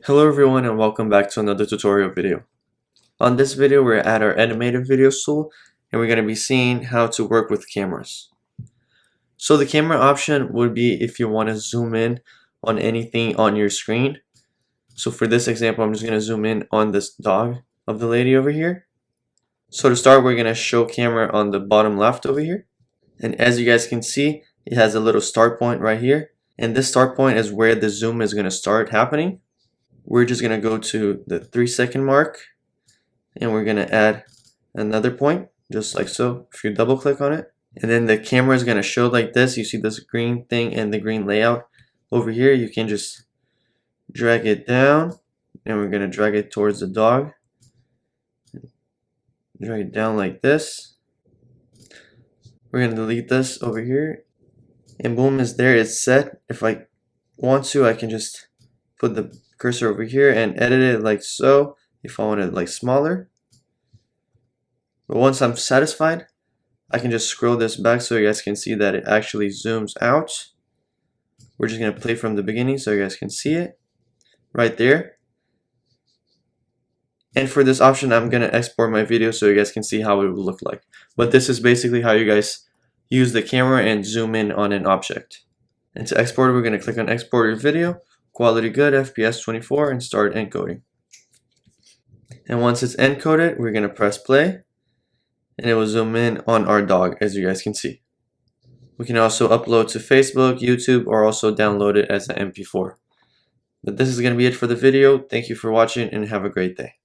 Hello everyone and welcome back to another tutorial video. On this video we're at our animated videos tool and we're going to be seeing how to work with cameras. So the camera option would be if you want to zoom in on anything on your screen. So for this example I'm just going to zoom in on this dog of the lady over here. So to start we're going to show camera on the bottom left over here. And as you guys can see it has a little start point right here. And this start point is where the zoom is going to start happening. We're just going to go to the 3-second mark and we're going to add another point just like so if you double click on it, and then the camera is going to show like this. You see this green thing and the green layout over here. You can just drag it down and we're going to drag it towards the dog, drag it down like this. We're going to delete this over here and boom, is there, it's set. If I want to I can just put the cursor over here and edit it like so if I want it like smaller. But once I'm satisfied I can just scroll this back so you guys can see that it actually zooms out. We're just going to play from the beginning so you guys can see it right there. And for this option I'm going to export my video so you guys can see how it will look like. But this is basically how you guys use the camera and zoom in on an object. And to export it, we're going to click on export your video, quality good, FPS 24, and start encoding. And once it's encoded we're going to press play and it will zoom in on our dog as you guys can see. We can also upload to Facebook, YouTube, or also download it as an MP4. But this is going to be it for the video. Thank you for watching and have a great day.